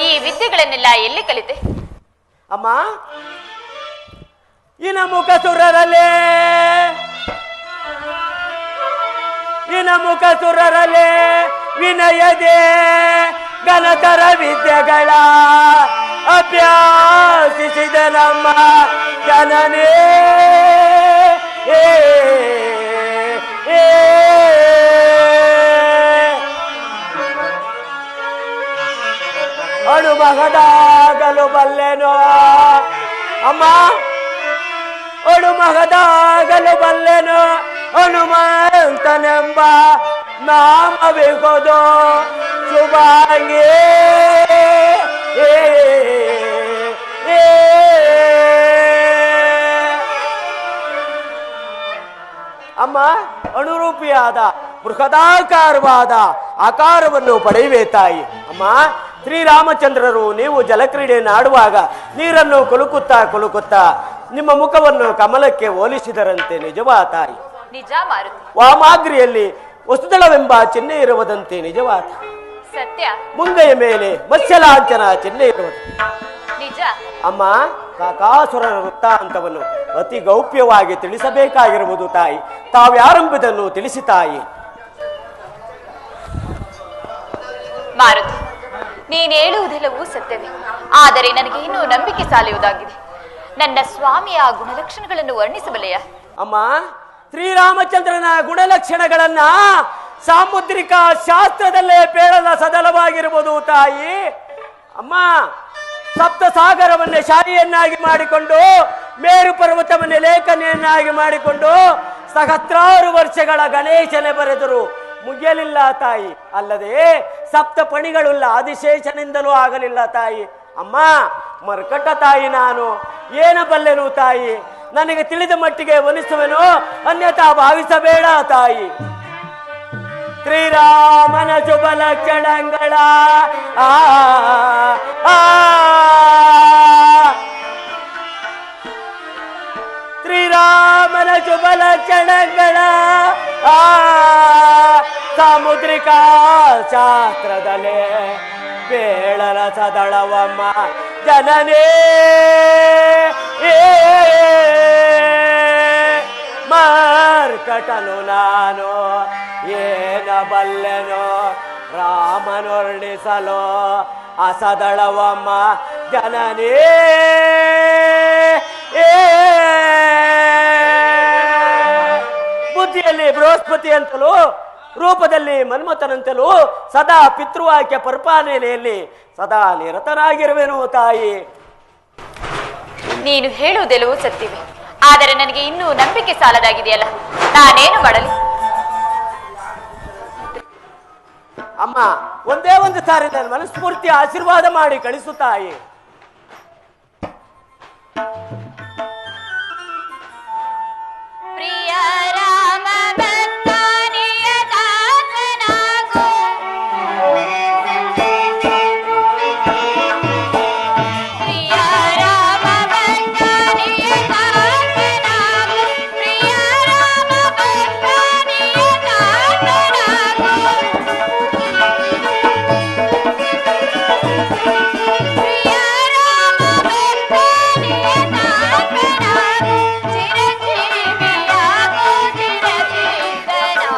ಈ ವಿದ್ಯೆಗಳನ್ನೆಲ್ಲ ಎಲ್ಲಿ ಕಲಿತೆ? ಅಮ್ಮ, ಇನ ಮುಖಸುರರಲೇ ವಿನಯದೇ ಘನತರ ವಿದ್ಯೆಗಳ ಅಭ್ಯಾಸಿಸಿದ ನಮ್ಮ ಜನನೇ. ಅಳು ಮಗದಾಗಲು ಬಲ್ಲೆನೋ ಅಮ್ಮ, ಅಳು ಮಗದಾಗಲು ಬಲ್ಲೆನೋ ಹನುಮಂತನೆಂಬ ನಾಮವಿಗೋದು ಶುಭಾಂಗಿ. ಅಮ್ಮ, ಅನುರೂಪಿಯಾದ ಬೃಹದಾಕಾರವಾದ ಆಕಾರವನ್ನು ಪಡೆಯುವೆ ತಾಯಿ. ಅಮ್ಮ, ಶ್ರೀರಾಮಚಂದ್ರರು ನೀವು ಜಲಕ್ರೀಡೆಯನ್ನು ಆಡುವಾಗ ನೀರನ್ನು ಕುಲುಕುತ್ತಾ ನಿಮ್ಮ ಮುಖವನ್ನು ಕಮಲಕ್ಕೆ ಹೋಲಿಸಿದರಂತೆ ನಿಜವಾ ತಾಯಿ? ನಿಜ ಮಾರುತಿ. ವಾಮಾಗ್ರಿಯಲ್ಲಿ ವಸುದಳವೆಂಬ ಚಿಹ್ನೆ ಇರುವುದಂತೆ ನಿಜವಾ ತಾಯಿ? ಸತ್ಯ. ಮುಂಗೈಯ ಮೇಲೆ ಮತ್ಸ್ಯಲಾಂಛನ ಚಿಹ್ನೆ ಇರುವುದು ನಿಜ. ಅಮ್ಮ, ಕಾಕಾಸುರರ ವೃತ್ತಾಂತವನ್ನು ಅತಿ ಗೌಪ್ಯವಾಗಿ ತಿಳಿಸಬೇಕಾಗಿರುವುದು ತಾಯಿ. ತಾವ್ಯಾರೆಂಬುದನ್ನು ತಿಳಿಸಿ ತಾಯಿ. ಮಾರುತಿ, ನೀನು ಹೇಳುವುದೆಲ್ಲವೂ ಸತ್ಯವೇ. ಆದರೆ ನನಗೆ ಇನ್ನೂ ನಂಬಿಕೆ ಸಾಲುವುದಾಗಿದೆ. ನನ್ನ ಸ್ವಾಮಿಯ ಗುಣಲಕ್ಷಣಗಳನ್ನು ವರ್ಣಿಸಬಲ್ಲೆಯ? ಅಮ್ಮ, ಶ್ರೀರಾಮಚಂದ್ರನ ಗುಣಲಕ್ಷಣಗಳನ್ನ ಸಾಮುದ್ರಿಕ ಶಾಸ್ತ್ರದಲ್ಲೇ ಪೇಳದ ಸದಲವಾಗಿರುವುದು ತಾಯಿ. ಅಮ್ಮ, ಸಪ್ತ ಸಾಗರವನ್ನೇ ಶಾಲೆಯನ್ನಾಗಿ ಮಾಡಿಕೊಂಡು ಮೇರು ಪರ್ವತವನ್ನೇ ಲೇಖನಿಯನ್ನಾಗಿ ಮಾಡಿಕೊಂಡು ಸಹಸ್ರಾರು ವರ್ಷಗಳ ಗಣೇಶನೇ ಬರೆದರು ಮುಗಿಯಲಿಲ್ಲ ತಾಯಿ. ಅಲ್ಲದೆ ಸಪ್ತ ಪಣಿಗಳುಳ್ಳ ಆದಿಶೇಷನಿಂದಲೂ ಆಗಲಿಲ್ಲ ತಾಯಿ. ಅಮ್ಮ, ಮರ್ಕಟ ತಾಯಿ, ನಾನು ಏನ ಬಲ್ಲೆನು ತಾಯಿ? ನನಗೆ ತಿಳಿದ ಮಟ್ಟಿಗೆ ವನಿಸುವೆನು, ಅನ್ಯತಾ ಭಾವಿಸಬೇಡ ತಾಯಿ. ಶ್ರೀರಾಮನ ಶುಭ ಲಕ್ಷಣಗಳ ಶ್ರೀರಾಮನ ಶುಭ ಲಕ್ಷಣಗಳ ಸಾಮುದ್ರಿಕ ಶಾಸ್ತ್ರದಲ್ಲೇ ಬೇಳಲ ಸದಳವಮ್ಮ ಜನನೇ. ಮಾರ್ಕಟನು ನಾನು ಏನ ಬಲ್ಲೆನೋ ರಾಮನೊರ್ಣಿಸಲು ಅಸದಳವಮ್ಮ ಜನನೇ. ಬುದ್ಧಿಯಲ್ಲಿ ಬೃಹಸ್ಪತಿ ಅಂತಲೂ ರೂಪದಲ್ಲಿ ಮನ್ಮಥನಂತಲೂ ಸದಾ ಪಿತೃವಾಕ್ಯ ಪರಿಪಾಲನೆಯಲ್ಲಿ ಸದಾ ನಿರತನಾಗಿರುವೆನು ತಾಯಿ. ನೀನು ಹೇಳುವುದೆಲ್ಲವೂ ಸತ್ಯವೇ. ಆದರೆ ನನಗೆ ಇನ್ನೂ ನಂಬಿಕೆ ಸಾಲದಾಗಿದೆಯಲ್ಲ, ನಾನೇನು ಮಾಡಲಿ? ಅಮ್ಮ, ಒಂದೇ ಒಂದು ಸಾರಿ ನನ್ನ ಮನಸ್ಫೂರ್ತಿ ಆಶೀರ್ವಾದ ಮಾಡಿ ಕಳಿಸು ತಾಯಿ. ಪ್ರಿಯ ರಾಮ ಭಕ್ತನಿಯ ದಾಸನಾಗು, ಪ್ರಿಯ ರಾಮ ಭಕ್ತನಿಯ ದಾಸನಾಗು, ಪ್ರಿಯ ರಾಮ ಭಕ್ತನಿಯ ದಾಸನಾಗು, ಪ್ರಿಯ ರಾಮ ಭಕ್ತನಿಯ ದಾಸನಾಗು, ಚಿರಂಜೀವಿಯಾಗು ಚಿರಜೀವಿತನಾಗು,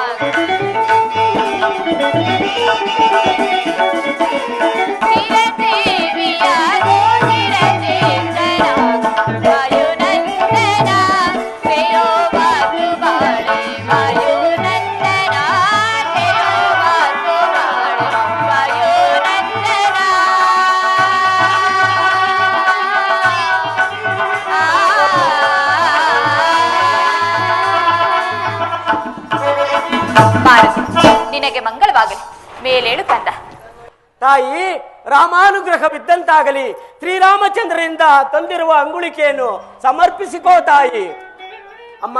ಚಿರಂಜೀವಿಯಾಗು ಚಿರಜೀವಿತನಾಗು, ವಾಯುನಂದನ ಶ್ರೇಯೋ ವಾಸು ಬಾಳೆ, ವಾಯುನಂದನ ಶ್ರೇಯೋ ವಾಸು ಬಾಳೆ, ವಾಯುನಂದನ. ಮಾರುತಿ, ನಿನಗೆ ಮಂಗಳವಾಗಲಿ. ಮೇಲೇಳು ಕಂದ. ತಾಯಿ, ರಾಮಾನುಗ್ರಹವಿದ್ದಂತಾಗಲಿ. ಶ್ರೀರಾಮಚಂದ್ರನಿಂದ ತಂದಿರುವ ಅಂಗುಳಿಕೆಯನ್ನು ಸಮರ್ಪಿಸಿಕೋ ತಾಯಿ. ಅಮ್ಮ,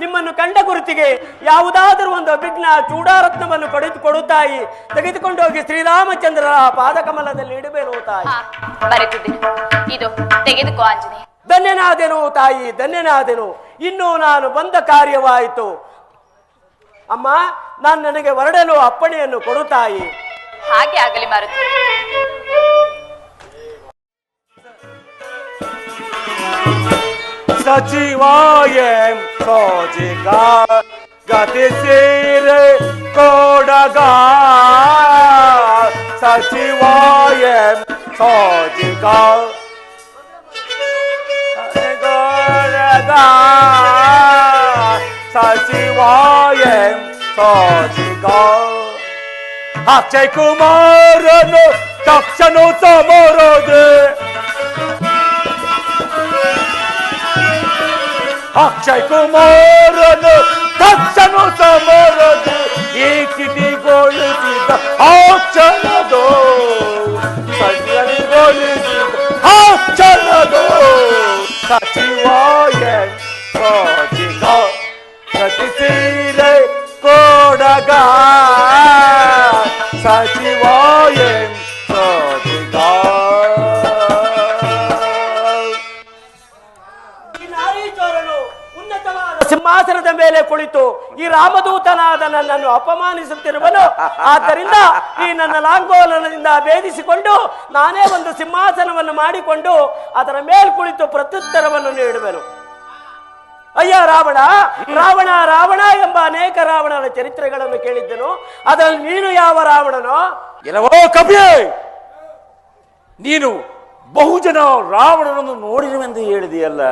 ನಿಮ್ಮನ್ನು ಕಂಡ ಗುರುತಿಗೆ ಯಾವುದಾದರೂ ಒಂದು ಅಭಿಜ್ಞ ಚೂಡಾರತ್ನವನ್ನು ಕೊಡುತ್ತಾಯಿ, ತೆಗೆದುಕೊಂಡು ಹೋಗಿ ಶ್ರೀರಾಮಚಂದ್ರರ ಪಾದಕಮಲದಲ್ಲಿ ಇಡಬೇನು ತಾಯಿ. ಬರೆದಿದ್ದೇನೆ, ಇದು ತೆಗೆದುಕೋ ಆಂಜನೇಯ. ಧನ್ಯನಾದೆನು ತಾಯಿ, ಧನ್ಯನಾದೆನು. ಇನ್ನು ನಾನು ಬಂದ ಕಾರ್ಯವಾಯಿತು. ಅಮ್ಮ, ನನಗೆ ಹೊರಡಲು ಅಪ್ಪಣೆಯನ್ನು ಕೊಡು ತಾಯಿ. ಹಾಗೆ ಆಗಲಿ ಮಾರುತಿ. ಸಚಿವಾಯಂ ಸೋಜಿಗ ಗತಿಸಿರ ಕೊಡಗ ಸಚಿವಾಯಂ ಸೋಜಿಗ ಕೊಡಗ ಸಚಿವಾಯಂ ಸೋಜಿಗ ಅಕ್ಷಯ್ ಕುಮಾರನು ತಕ್ಷಣ ಸಮರೋದೆ ಅಕ್ಷಯ್ ಕುಮಾರನು ತಕ್ಷಣ ಸಮರದು ಈ ಕಿಟಿಗೊಳಿಸಿದ ಅಕ್ಷರದು ಸಜ್ಜನಿಗೊಳಿಸಿದ ಅಕ್ಷರದು ಸಚಿವಾಯ ಸಚಿಗ ಸಚಿಸೀರೆ ಕೊಡಗ ಸಚಿವಾಯ ಸಚಿಗ. ಸಿಂಹಾಸನದ ಮೇಲೆ ಕುಳಿತು ಈ ರಾಮದೂತನಾದ ನನ್ನನ್ನು ಅಪಮಾನಿಸುತ್ತಿರುವನು. ಆದ್ದರಿಂದ ಈ ನನ್ನ ಲಾಂಗೋಲನದಿಂದ ಭೇದಿಸಿಕೊಂಡು ನಾನೇ ಒಂದು ಸಿಂಹಾಸನವನ್ನು ಮಾಡಿಕೊಂಡು ಅದರ ಮೇಲೆ ಕುಳಿತು ಪ್ರತ್ಯುತ್ತರವನ್ನು ನೀಡುವೆನು. ಅಯ್ಯ ರಾವಣ, ರಾವಣ ರಾವಣ ಎಂಬ ಅನೇಕ ರಾವಣನ ಚರಿತ್ರೆಗಳನ್ನು ಕೇಳಿದ್ದೆನು. ಅದರಲ್ಲಿ ನೀನು ಯಾವ ರಾವಣನೋ? ಎಲ್ಲವೋ ಕವಿಯೇ, ನೀನು ಬಹುಜನ ರಾವಣನನ್ನು ನೋಡಿರುವೆಂದು ಹೇಳಿದೆಯಲ್ಲ.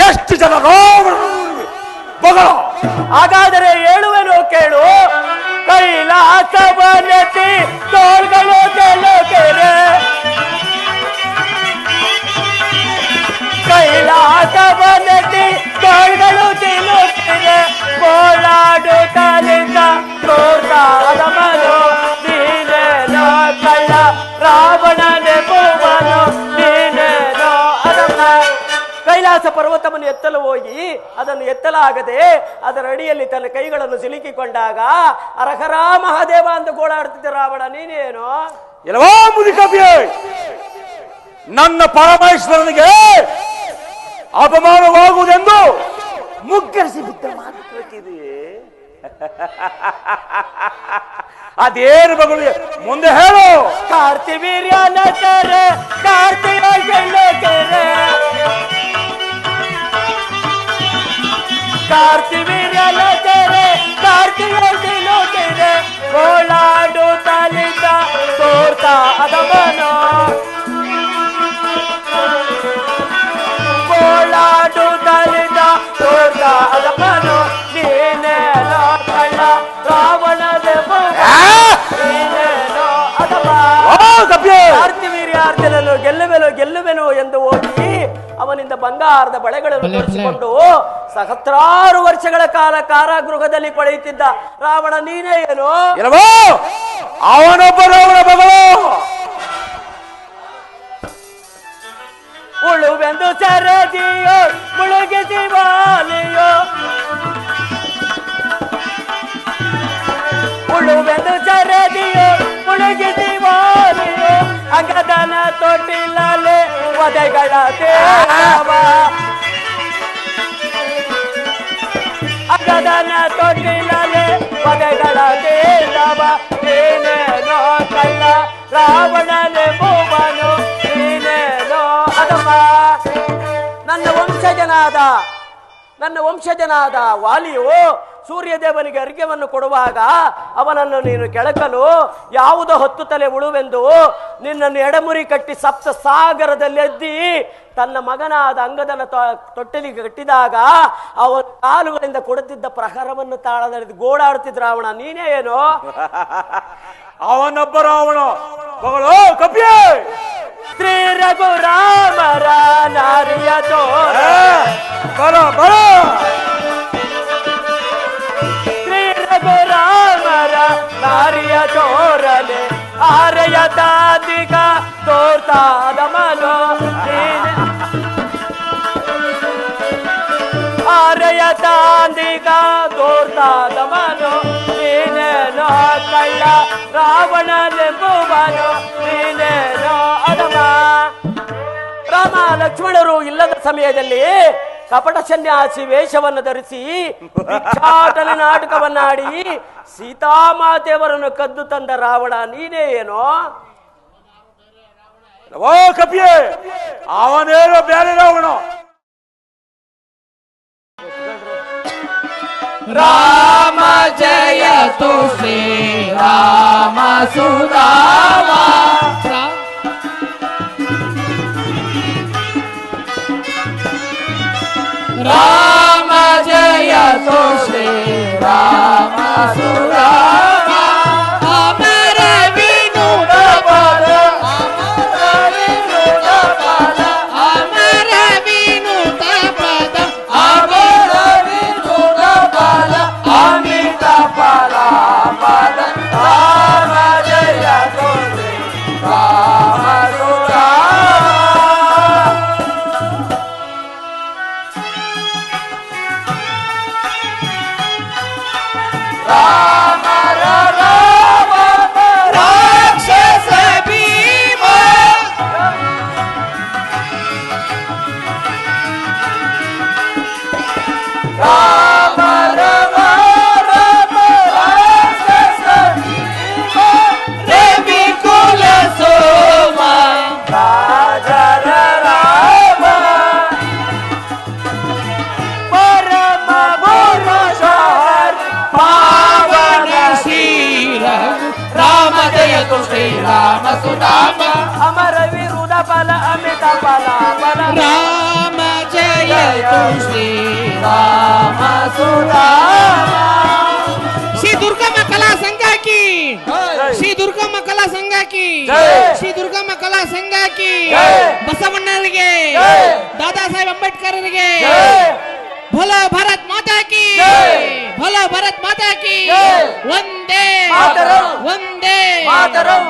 ಎಷ್ಟು ಜನ ರಾವಣನನ್ನು ಬಗಳ. ಹಾಗಾದರೆ ಹೇಳುವೆನು ಕೇಳು. ಕೈಲಾಸವನೆತ್ತಿ ತೋಳ್ಗಳು ತೆಲುಕೆರೆ, ಕೈಲಾಸವನೆತ್ತಿ ತೋಳ್ಗಳು ತಿಳುಕೆರೆ, ಓಡಾಡುತ್ತಲಿದ್ದ ತೋರ್ತಾದ ಮನು ನೀನೇನೋ ಕಳ್ಳ ರಾವಣನೆ ಭುವನು ನೀನೇನೋ ಅದಮ್ಮ. ಕೈಲಾಸ ಪರ್ವತವನ್ನು ಎತ್ತಲು ಹೋಗಿ ಅದನ್ನು ಎತ್ತಲಾಗದೆ ಅದರ ಅಡಿಯಲ್ಲಿ ತನ್ನ ಕೈಗಳನ್ನು ಸಿಲುಕಿಕೊಂಡಾಗ ಅರಹರ ಮಹಾದೇವ ಅಂತ ಗೋಳಾಡುತ್ತಿದ್ದ ರಾವಣ ನೀನೇನು? ಎಲ್ಲವೋ ಮುದಿಕವಿಯೇ, ನನ್ನ ಪರಮೇಶ್ವರನಿಗೆ ಅಪಮಾನವಾಗುವುದೆಂದು ಮುಗ್ಗರಿಸಿ ಬಿದ್ದ ಮಾತು ಕೇಳಿದೆಯೇ? ಅದೇನು ಮಗಳು ಮುಂದೆ ಹೇಳು. ಕಾರ್ತಿವೀರ್ಯ ನಟರೆ ಕಾರ್ತಿಕ ಗೆಲ್ಲಕೆರೆ, ಕಾರ್ತಿವೀರ್ಯ ನಟರೆ ಕಾರ್ತಿಕ ಗೆಲ್ಲಕೆರೆ, ಗೋಳಾಡುತ್ತಲಿದ್ದ ತೋರ್ತಾ ಅದಮನೋ, ಗೋಳಾಡುತ್ತಲಿದ್ದ ತೋರ್ತಾ ಅದಮನೋ ನೀನೇನೋ ಕಳ್ಳ ರಾವಣನೆ ನೀನೇನೋ ಅದಮ. ಕಾರ್ತಿವೀರ್ಯಾರ್ಜುನನು ಗೆಲ್ಲುವೆನು ಎಂದು ಹೋಗಿ ಅವನಿಂದ ಬಂಗಾರದ ಬಳೆಗಳನ್ನು ತೊಡಿಸಿಕೊಂಡು ಸಹಸ್ರಾರು ವರ್ಷಗಳ ಕಾಲ ಕಾರಾಗೃಹದಲ್ಲಿ ಕೊಳೆಯುತ್ತಿದ್ದ ರಾವಣ ನೀನೇ ಏನು? ಅವನೊಬ್ಬ ರಾವಣ ಮಗಳು. ಉಳುವೆಂದು ಸರದಿಯೋ ಮುಳುಗಿಸಿ ಬಾಲಿಯೋ, ಉಳುವೆಂದು ಸರದಿಯೋ ಮುಳುಗಿಸಿ ಬಾಲಿಯೋ, ಅಂಗದನ ತೊಟ್ಟಿಲಲೆ ಒದೆಗಳ ದೇವ, ಅಂಗದನ ತೊಟ್ಟಿಲಲೆ ಒದೆಗಳ ದೇವ ನೀನೇನೋ ಕಳ್ಳ ರಾವಣನೆ ಭುವನು ನೀನೇನೋ ಅದಮ್ಮ. ನನ್ನ ವಂಶಜನಾದ ವಾಲಿಯು ಸೂರ್ಯದೇವನಿಗೆ ಅರ್ಘ್ಯವನ್ನು ಕೊಡುವಾಗ ಅವನನ್ನು ನೀನು ಕೆಳಕಲು ಯಾವುದೋ 10 ತಲೆ ಉಳುವೆಂದು ನಿನ್ನನ್ನು ಎಡಮುರಿ ಕಟ್ಟಿ ಸಪ್ತ ಸಾಗರದಲ್ಲೆದ್ದಿ ತನ್ನ ಮಗನಾದ ಅಂಗದನ ತೊಟ್ಟಿಲಿಗೆ ಕಟ್ಟಿದಾಗ ಅವನ ಕಾಲುಗಳಿಂದ ಕೊಡುತ್ತಿದ್ದ ಪ್ರಹರವನ್ನು ತಾಳದಲ್ಲಿ ಗೋಳಾಡುತ್ತಿದ್ದ ರಾವಣ ನೀನೇ ಏನು? ಅವನೊಬ್ಬ ರಾವಣ ಮಗಳು ಕಪಿಯೇ. ಶ್ರೀ ರಘುರಾಮರ ನಾರಿಯ ತೋರ ಬರ ಬರ, ಶ್ರೀ ರಘುರಾಮರ ನಾರಿಯ ತೋರಲೆ ಆರೆಯ ತಾಂದಿಕ ತೋರ್ತಾದ ಮನೋ ನೀನೆ ಆರೆಯ ತಾಂದಿಕ ತೋರ್ತಾದ ಮನೋ ನೀನೇನೋ ಕಳ್ಳ ರಾವಣನೆಂಬುವನು ನೀನೇನೋ ಅದಮ. ರಾಮ ಲಕ್ಷ್ಮಣರು ಇಲ್ಲದ ಸಮಯದಲ್ಲಿ ಕಪಟ ಸನ್ಯಾಸಿ ವೇಷವನ್ನು ಧರಿಸಿ ಭಿಕ್ಷಾಟನೆ ನಾಟಕವನ್ನಾಡಿ ಸೀತಾಮಾತೆಯವರನ್ನು ಕದ್ದು ತಂದ ರಾವಣ ನೀನೇ ಏನೋ? ಓ ಕಪಿಯೇ, ಅವನೇನೋ ಬೇರೆ ರಾವಣ. ರಾಮ ಜಯತು ಶ್ರೀ ರಾಮ ಸುಧಾಮ. ರಾಮ ಜಯತು ಶ್ರೀ ರಾಮ ಸುಧಾಮ. ಅಮರ ವಿನುತ ಪದ ಅಮರ ವಿನುತ ಪದ ಅಮರ ವಿನುತ ಪದ ಅಮರ ವಿನುತ ಪದ ಅಮಿತ ಫಲ ಪದ. ರಾಮ ಜಯತು ಶ್ರೀ ರಾಮ ಸುಧಾಮ. ರಾಕ್ಷಸ ಭೀಮ ರಾಮ ರಮ ರಮ ರಾಕ್ಷಸ ಭೀಮ ರವಿ ಕುಲ ಸೋಮ ರಾಜರ ರಾಮ ಪರಮ ಪುರುಷ ಪಾವನ ಶ್ರೀರ ರಾಮ ಜಯತು ಶ್ರೀ ರಾಮ ಸುಧಾಮ. ಅಮರ ವಿರುದ ಫಲ ಅಮಿತ ಫಲ ಫಲ. ರಾಮ ಜಯತು ಶ್ರೀ ರಾಮ ಸುಧಾಮ. ಶ್ರೀ ದುರ್ಗಮ್ಮ ಕಲಾ ಸಂಘಕ್ಕೆ ಶ್ರೀ ದುರ್ಗಮ್ಮ ಕಲಾ ಸಂಘಕ್ಕೆ ಶ್ರೀ ದುರ್ಗಮ್ಮ ಕಲಾ ಸಂಘಕ್ಕೆ ಬಸವಣ್ಣರಿಗೆ ದಾದಾ ಸಾಹೇಬ್ ಅಂಬೇಡ್ಕರ್ರಿಗೆ ಭಲ ಭಾರತ್ ಮಾತಾ ಕಿ ಭಲ ಭಾರತ್ ಮಾತಾ ಕಿ. ಒಂದೇ ಮಾತರಂ. ಒಂದೇ ಮಾತರಂ.